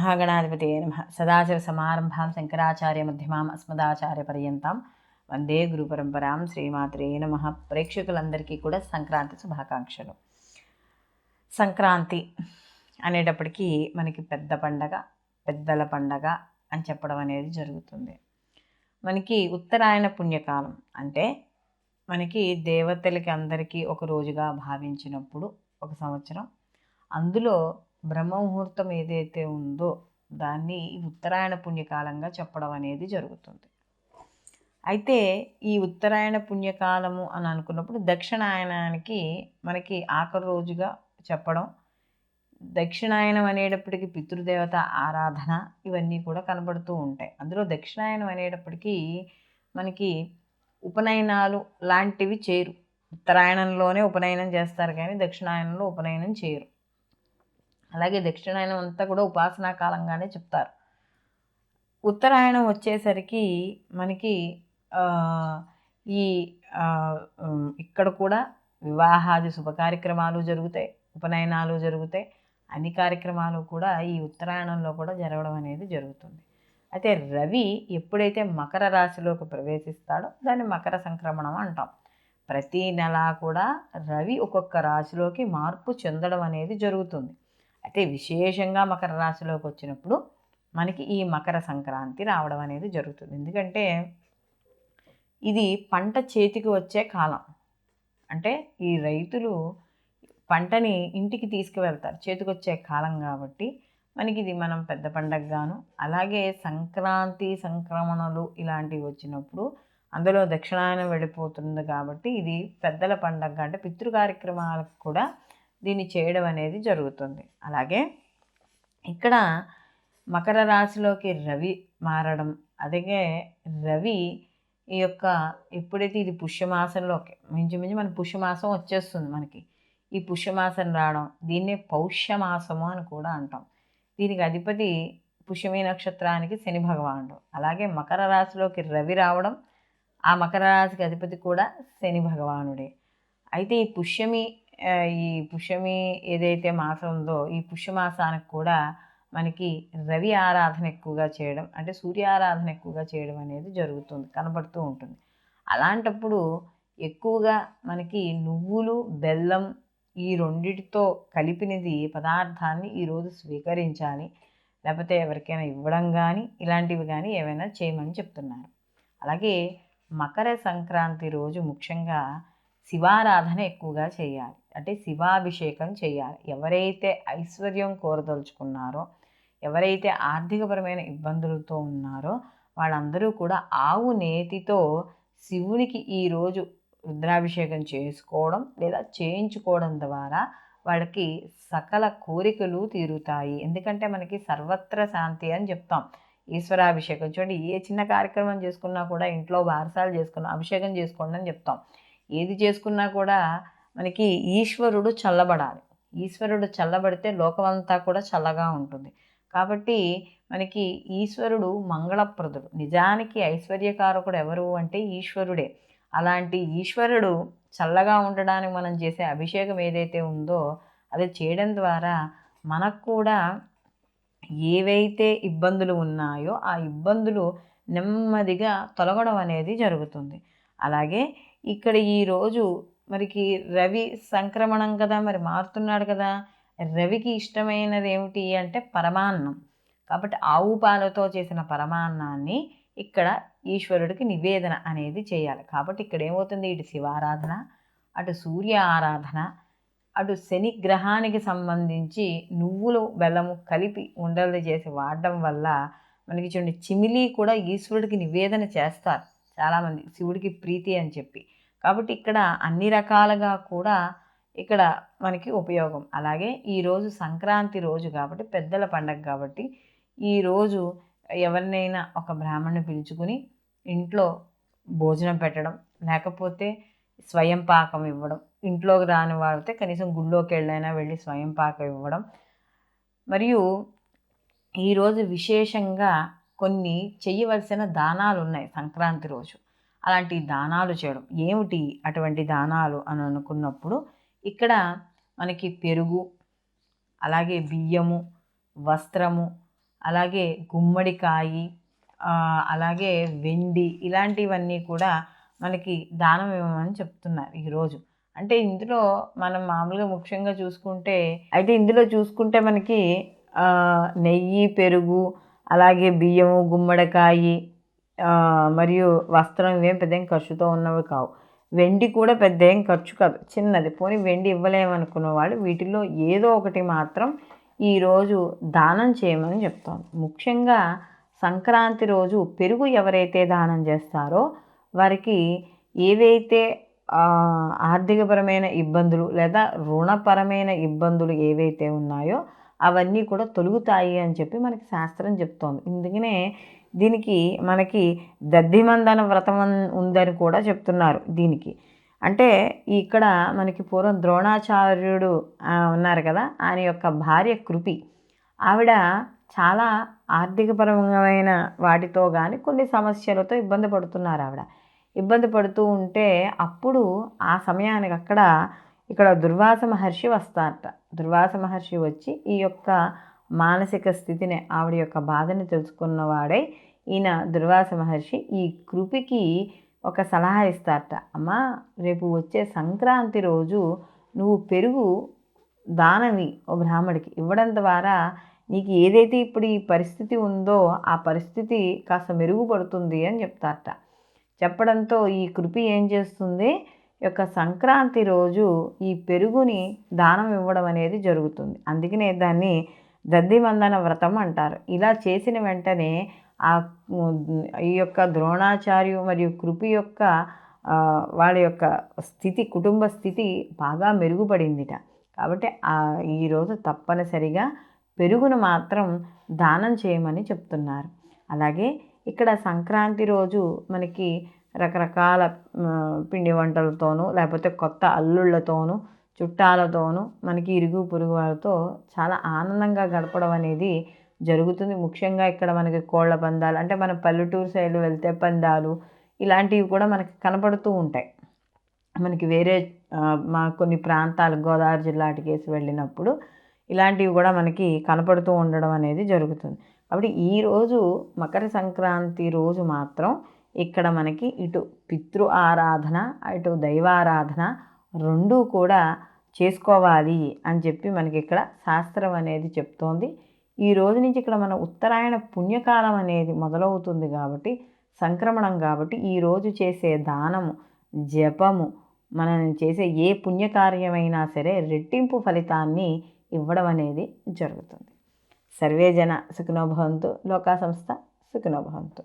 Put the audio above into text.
శ్రీమహాగణాధిపతయే నమః. సదాశివసమారంభాం శంకరాచార్యమధ్యమాం అస్మదాచార్యపర్యంతం వందే గురుపరంపరాం. శ్రీమాత్రే నమః. ప్రేక్షకులందరికీ కూడా సంక్రాంతి శుభాకాంక్షలు. సంక్రాంతి అనేటప్పటికీ మనకి పెద్ద పండగ, పెద్దల పండగ అని చెప్పడం అనేది జరుగుతుంది. మనకి ఉత్తరాయణ పుణ్యకాలం అంటే మనకి దేవతలకి అందరికీ ఒక రోజుగా భావించినప్పుడు ఒక సంవత్సరం, అందులో బ్రహ్మముహూర్తం ఏదైతే ఉందో దాన్ని ఉత్తరాయణ పుణ్యకాలంగా చెప్పడం అనేది జరుగుతుంది. అయితే ఈ ఉత్తరాయణ పుణ్యకాలము అని అనుకున్నప్పుడు దక్షిణాయనానికి మనకి ఆఖరి రోజుగా చెప్పడం, దక్షిణాయనం అనేటప్పటికీ పితృదేవత ఆరాధన ఇవన్నీ కూడా కనబడుతూ ఉంటాయి. అందులో దక్షిణాయనం అనేటప్పటికీ మనకి ఉపనయనాలు లాంటివి చేయరు. ఉత్తరాయణంలోనే ఉపనయనం చేస్తారు కానీ దక్షిణాయనంలో ఉపనయనం చేయరు. అలాగే దక్షిణాయనం అంతా కూడా ఉపాసనా కాలంగానే చెప్తారు. ఉత్తరాయణం వచ్చేసరికి మనకి ఈ ఇక్కడ కూడా వివాహాది శుభ కార్యక్రమాలు జరుగుతాయి, ఉపనయనాలు జరుగుతాయి. అన్ని కార్యక్రమాలు కూడా ఈ ఉత్తరాయణంలో కూడా జరగడం అనేది జరుగుతుంది. అయితే రవి ఎప్పుడైతే మకర రాశిలోకి ప్రవేశిస్తాడో దాన్ని మకర సంక్రమణం అంటాం. ప్రతి నెల కూడా రవి ఒక్కొక్క రాశిలోకి మార్పు చెందడం అనేది జరుగుతుంది. అయితే విశేషంగా మకర రాశిలోకి వచ్చినప్పుడు మనకి ఈ మకర సంక్రాంతి రావడం అనేది జరుగుతుంది. ఎందుకంటే ఇది పంట చేతికి వచ్చే కాలం. అంటే ఈ రైతులు పంటని ఇంటికి తీసుకువెళ్తారు, చేతికి వచ్చే కాలం కాబట్టి మనకి ఇది మనం పెద్ద పండగగాను, అలాగే సంక్రాంతి సంక్రమణలు ఇలాంటివి వచ్చినప్పుడు అందులో దక్షిణాయనం వెళ్ళిపోతుంది కాబట్టి ఇది పెద్దల పండగ, అంటే పితృ కార్యక్రమాలకు కూడా దీన్ని చేయడం అనేది జరుగుతుంది. అలాగే ఇక్కడ మకర రాశిలోకి రవి మారడం, అదే రవి ఈ యొక్క ఎప్పుడైతే ఇది పుష్యమాసంలోకి మించుమించు మన పుష్యమాసం వచ్చేస్తుంది, మనకి ఈ పుష్యమాసం రావడం దీన్నే పౌష్యమాసము అని కూడా అంటాం. దీనికి అధిపతి పుష్యమి నక్షత్రానికి శని భగవానుడు. అలాగే మకర రాశిలోకి రవి రావడం, ఆ మకర రాశికి అధిపతి కూడా శని భగవానుడే. అయితే ఈ పుష్యమి ఏదైతే మాసం ఉందో ఈ పుష్యమాసానికి కూడా మనకి రవి ఆరాధన ఎక్కువగా చేయడం, అంటే సూర్య ఆరాధన ఎక్కువగా చేయడం అనేది జరుగుతుంది, కనబడుతూ ఉంటుంది. అలాంటప్పుడు ఎక్కువగా మనకి నువ్వులు బెల్లం ఈ రెండిటితో కలిపినది పదార్థాన్ని ఈరోజు స్వీకరించాలి, లేకపోతే ఎవరికైనా ఇవ్వడం కానీ ఇలాంటివి కానీ ఏమైనా చేయమని చెప్తున్నారు. అలాగే మకర సంక్రాంతి రోజు ముఖ్యంగా శివారాధన ఎక్కువగా చేయాలి, అంటే శివాభిషేకం చేయాలి. ఎవరైతే ఐశ్వర్యం కోరదలుచుకున్నారో, ఎవరైతే ఆర్థికపరమైన ఇబ్బందులతో ఉన్నారో వాళ్ళందరూ కూడా ఆవు నేతితో శివునికి ఈరోజు రుద్రాభిషేకం చేసుకోవడం లేదా చేయించుకోవడం ద్వారా వాళ్ళకి సకల కోరికలు తీరుతాయి. ఎందుకంటే మనకి సర్వత్ర శాంతి అని చెప్తాం. ఈశ్వరాభిషేకం చూడండి, ఏ చిన్న కార్యక్రమం చేసుకున్నా కూడా ఇంట్లో బారసాలు చేసుకున్నా అభిషేకం చేసుకోండి అని చెప్తాం. ఏది చేసుకున్నా కూడా మనకి ఈశ్వరుడు చల్లబడాలి. ఈశ్వరుడు చల్లబడితే లోకమంతా కూడా చల్లగా ఉంటుంది. కాబట్టి మనకి ఈశ్వరుడు మంగళప్రదుడు. నిజానికి ఐశ్వర్యకారకుడు ఎవరు అంటే ఈశ్వరుడే. అలాంటి ఈశ్వరుడు చల్లగా ఉండడానికి మనం చేసే అభిషేకం ఏదైతే ఉందో అది చేయడం ద్వారా మనకు కూడా ఏవైతే ఇబ్బందులు ఉన్నాయో ఆ ఇబ్బందులు నెమ్మదిగా తొలగడం అనేది జరుగుతుంది. అలాగే ఇక్కడ ఈరోజు మరికి రవి సంక్రమణం కదా, మరి మారుతున్నాడు కదా. రవికి ఇష్టమైనది ఏమిటి అంటే పరమాన్నం. కాబట్టి ఆవు పాలతో చేసిన పరమాన్నాన్ని ఇక్కడ ఈశ్వరుడికి నివేదన అనేది చేయాలి. కాబట్టి ఇక్కడ ఏమవుతుంది, ఇటు శివారాధన, అటు సూర్య ఆరాధన, అటు శని గ్రహానికి సంబంధించి నువ్వులు బెల్లము కలిపి ఉండలు చేసి వాడడం వల్ల మనకి చూడండి చిమిలి కూడా ఈశ్వరుడికి నివేదన చేస్తారు చాలామంది, శివుడికి ప్రీతి అని చెప్పి. కాబట్టి ఇక్కడ అన్ని రకాలుగా కూడా ఇక్కడ మనకి ఉపయోగం. అలాగే ఈరోజు సంక్రాంతి రోజు కాబట్టి పెద్దల పండగ కాబట్టి ఈరోజు ఎవరినైనా ఒక బ్రాహ్మణ్ణి పిలుచుకుని ఇంట్లో భోజనం పెట్టడం, లేకపోతే స్వయం పాకం ఇవ్వడం, ఇంట్లోకి రాని వాడితే కనీసం గుళ్ళోకి వెళ్ళైనా వెళ్ళి స్వయం పాకం ఇవ్వడం. మరియు ఈరోజు విశేషంగా కొన్ని చేయవలసిన దానాలు ఉన్నాయి సంక్రాంతి రోజు. అలాంటి దానాలు చేయడం ఏమిటి అటువంటి దానాలు అని అనుకున్నప్పుడు ఇక్కడ మనకి పెరుగు, అలాగే బియ్యము, వస్త్రము, అలాగే గుమ్మడికాయి, అలాగే వెండి, ఇలాంటివన్నీ కూడా మనకి దానం ఇవ్వమని చెప్తున్నారు ఈరోజు. అంటే ఇందులో మనం మామూలుగా ముఖ్యంగా చూసుకుంటే ఇందులో చూసుకుంటే మనకి నెయ్యి, పెరుగు, అలాగే బియ్యము, గుమ్మడికాయి, మరియు వస్త్రం ఇవేం పెద్ద ఏం ఖర్చుతో ఉన్నవి కావు. వెండి కూడా పెద్ద ఏం ఖర్చు కాదు, చిన్నది. పోనీ వెండి ఇవ్వలేమనుకున్న వాళ్ళు వీటిల్లో ఏదో ఒకటి మాత్రం ఈరోజు దానం చేయమని చెప్తోంది. ముఖ్యంగా సంక్రాంతి రోజు పెరుగు ఎవరైతే దానం చేస్తారో వారికి ఏవైతే ఆర్థికపరమైన ఇబ్బందులు లేదా రుణపరమైన ఇబ్బందులు ఏవైతే ఉన్నాయో అవన్నీ కూడా తొలుగుతాయి అని చెప్పి మనకి శాస్త్రం చెప్తోంది. అందుకనే దీనికి మనకి దద్దిమందన వ్రతం ఉందని కూడా చెప్తున్నారు దీనికి. అంటే ఇక్కడ మనకి పూర్వం ద్రోణాచార్యుడు ఉన్నారు కదా, ఆయన యొక్క భార్య కృపి. ఆవిడ చాలా ఆర్థికపరమైన వాటితో కానీ కొన్ని సమస్యలతో ఇబ్బంది పడుతున్నారు. ఇబ్బంది పడుతూ ఉంటే అప్పుడు ఆ సమయానికి ఇక్కడ దుర్వాస మహర్షి వస్తారట. దుర్వాస మహర్షి వచ్చి ఈ యొక్క మానసిక స్థితిని, ఆవిడ యొక్క బాధని తెలుసుకున్నవాడై ఈయన దుర్వాస మహర్షి ఈ కృపికి ఒక సలహా ఇస్తారట. అమ్మా, రేపు వచ్చే సంక్రాంతి రోజు నువ్వు పెరుగు దానవి ఓ బ్రాహ్మడికి ఇవ్వడం ద్వారా నీకు ఏదైతే ఇప్పుడు ఈ పరిస్థితి ఉందో ఆ పరిస్థితి కాస్త మెరుగుపడుతుంది అని చెప్తారట. చెప్పడంతో ఈ కృపి ఏం చేస్తుంది, యొక్క సంక్రాంతి రోజు ఈ పెరుగుని దానం ఇవ్వడం అనేది జరుగుతుంది. అందుకనే దాన్ని దద్దిమందన వ్రతం అంటారు. ఇలా చేసిన వెంటనే ఈ యొక్క ద్రోణాచార్యు మరియు కృపి యొక్క వాళ్ళ యొక్క స్థితి, కుటుంబ స్థితి బాగా మెరుగుపడిందిట. కాబట్టి ఈరోజు తప్పనిసరిగా పెరుగును మాత్రం దానం చేయమని చెప్తున్నారు. అలాగే ఇక్కడ సంక్రాంతి రోజు మనకి రకరకాల పిండి వంటలతోనూ లేకపోతే కొత్త అల్లుళ్ళతోనూ చుట్టాలతోనూ మనకి ఇరుగు పొరుగు వాళ్ళతో చాలా ఆనందంగా గడపడం అనేది జరుగుతుంది. ముఖ్యంగా ఇక్కడ మనకి కోళ్ల పందాలు, అంటే మన పల్లెటూరు సైడ్ వెళ్తే పందాలు ఇలాంటివి కూడా మనకి కనపడుతూ ఉంటాయి. మనకి వేరే మా కొన్ని ప్రాంతాలు గోదావరి జిల్లా అటుకేసి వెళ్ళినప్పుడు ఇలాంటివి కూడా మనకి కనపడుతూ ఉండడం అనేది జరుగుతుంది. కాబట్టి ఈరోజు మకర సంక్రాంతి రోజు మాత్రం ఇక్కడ మనకి ఇటు పితృ ఆరాధన, ఇటు దైవారాధన రెండూ కూడా చేసుకోవాలి అని చెప్పి మనకి ఇక్కడ శాస్త్రం అనేది చెప్తోంది. ఈ రోజు నుంచి ఇక్కడ మన ఉత్తరాయణ పుణ్యకాలం అనేది మొదలవుతుంది కాబట్టి, సంక్రమణం కాబట్టి ఈరోజు చేసే దానము, జపము, మనం చేసే ఏ పుణ్యకార్యమైనా సరే రెట్టింపు ఫలితాన్ని ఇవ్వడం అనేది జరుగుతుంది. సర్వే జన సుఖినో భవంతు, లోకా సంస్థ సుఖినో భవంతు.